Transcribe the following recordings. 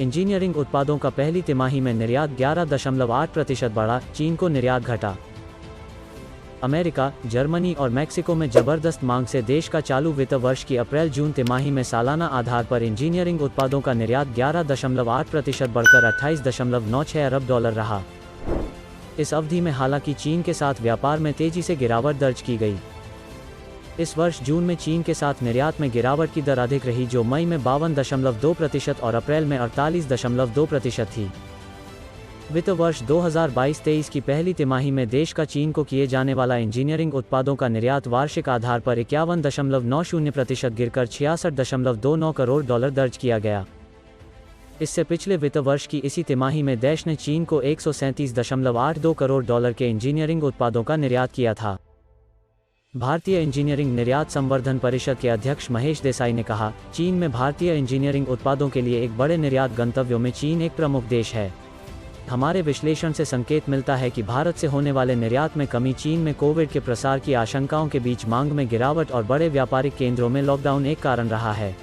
Engineering उत्पादों का पहली तिमाही में निर्यात 11.8% बढ़ा, चीन को निर्यात घटा। अमेरिका, जर्मनी और मैक्सिको में जबरदस्त मांग से देश का चालू वित्त वर्ष की अप्रैल-जून तिमाही में सालाना आधार पर इंजीनियरिंग उत्पादों का निर्यात 11.8% बढ़कर $28.96 अरब रहा। इस अवधि में हालांकि चीन के साथ व्यापार में तेजी से गिरावट दर्ज की गई। इस वर्ष जून में चीन के साथ निर्यात में गिरावट की दर अधिक रही, जो मई में 52.2% और अप्रैल में 48.2% थी। वित्त वर्ष 2022-23 की पहली तिमाही में देश का चीन को किए जाने वाला इंजीनियरिंग उत्पादों का निर्यात वार्षिक आधार पर 51.90% गिरकर $66.29 करोड़ दर्ज किया गया। इससे पिछले वित्त वर्ष की इसी तिमाही में देश ने चीन को $137.82 करोड़ के इंजीनियरिंग उत्पादों का निर्यात किया था। भारतीय इंजीनियरिंग निर्यात संवर्धन परिषद के अध्यक्ष महेश देसाई ने कहा, चीन में भारतीय इंजीनियरिंग उत्पादों के लिए एक बड़े निर्यात गंतव्यों में चीन एक प्रमुख देश है। हमारे विश्लेषण से संकेत मिलता है कि भारत से होने वाले निर्यात में कमी चीन में कोविड के प्रसार की आशंकाओं के बीच मांग में गिरावट और बड़े व्यापारिक केंद्रों में लॉकडाउन एक कारण रहा है।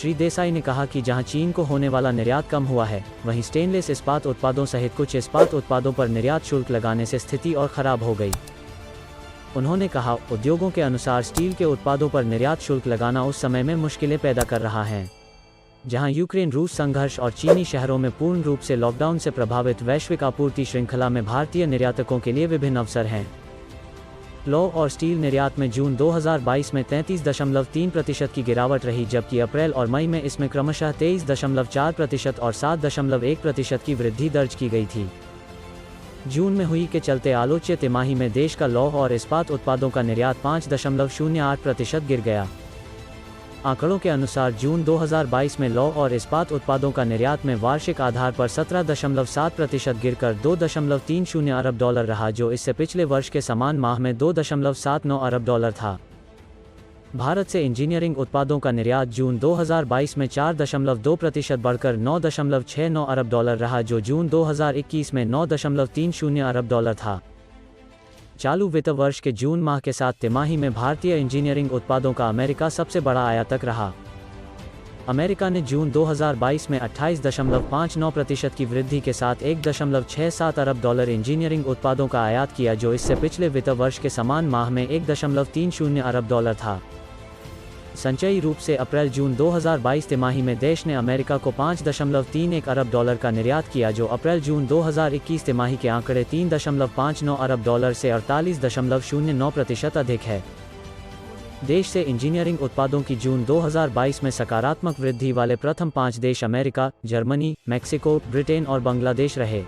श्री देसाई ने कहा कि जहां चीन को होने वाला निर्यात कम हुआ है, वहीं स्टेनलेस इस्पात उत्पादों सहित कुछ इस्पात उत्पादों पर निर्यात शुल्क लगाने से स्थिति और खराब हो गई। उन्होंने कहा, उद्योगों के अनुसार स्टील के उत्पादों पर निर्यात शुल्क लगाना उस समय में मुश्किलें पैदा कर रहा है जहां यूक्रेन रूस संघर्ष और चीनी शहरों में पूर्ण रूप से लॉकडाउन से प्रभावित वैश्विक आपूर्ति श्रृंखला में भारतीय निर्यातकों के लिए विभिन्न अवसर हैं। लौह और स्टील निर्यात में जून 2022 में 33.3% की गिरावट रही, जबकि अप्रैल और मई में इसमें क्रमशः 23.4% और 7.1% की वृद्धि दर्ज की गई थी। जून में हुई के चलते आलोच्य तिमाही में देश का लौह और इस्पात उत्पादों का निर्यात 5.08% गिर गया। आंकड़ों के अनुसार जून 2022 में लौह और इस्पात उत्पादों का निर्यात में वार्षिक आधार पर 17.7% गिरकर $2.30 अरब रहा, जो इससे पिछले वर्ष के समान माह में $2.79 अरब था। भारत से इंजीनियरिंग उत्पादों का निर्यात जून 2022 में 4.2% बढ़कर $9.69 अरब रहा, जो जून 2021 में $9.30 अरब था। चालू वित्त वर्ष के जून माह के साथ तिमाही में भारतीय इंजीनियरिंग उत्पादों का अमेरिका सबसे बड़ा आयातक रहा। अमेरिका ने जून 2022 में 28.59% की वृद्धि के साथ $1.67 अरब इंजीनियरिंग उत्पादों का आयात किया, जो इससे पिछले वित्त वर्ष के समान माह में $1.30 अरब था। संचयी रूप से अप्रैल-जून 2022 तिमाही में देश ने अमेरिका को $5.31 अरब का निर्यात किया, जो अप्रैल-जून 2021 तिमाही के आंकड़े $3.59 अरब से 48.09% अधिक है। देश से इंजीनियरिंग उत्पादों की जून 2022 में सकारात्मक वृद्धि वाले प्रथम 5 देश अमेरिका, जर्मनी, मैक्सिको, ब्रिटेन और बांग्लादेश रहे।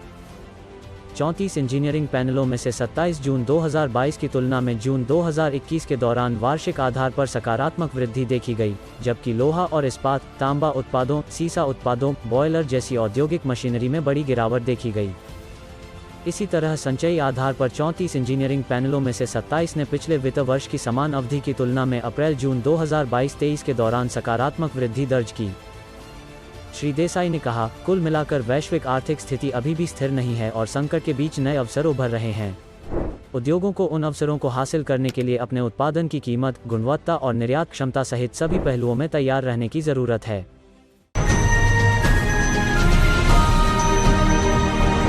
34 इंजीनियरिंग पैनलों में से 27 जून 2022 की तुलना में जून 2021 के दौरान वार्षिक आधार पर सकारात्मक वृद्धि देखी गई, जबकि लोहा और इस्पात, तांबा उत्पादों, सीसा उत्पादों, बॉयलर जैसी औद्योगिक मशीनरी में बड़ी गिरावट देखी गई। इसी तरह संचयी आधार पर 34 इंजीनियरिंग पैनलों में से 27 ने पिछले वित्त वर्ष की समान अवधि की तुलना में अप्रैल-जून 2022-23 के दौरान सकारात्मक वृद्धि दर्ज की। श्री देसाई ने कहा, कुल मिलाकर वैश्विक आर्थिक स्थिति अभी भी स्थिर नहीं है और संकट के बीच नए अवसर उभर रहे हैं। उद्योगों को उन अवसरों को हासिल करने के लिए अपने उत्पादन की कीमत, गुणवत्ता और निर्यात क्षमता सहित सभी पहलुओं में तैयार रहने की जरूरत है।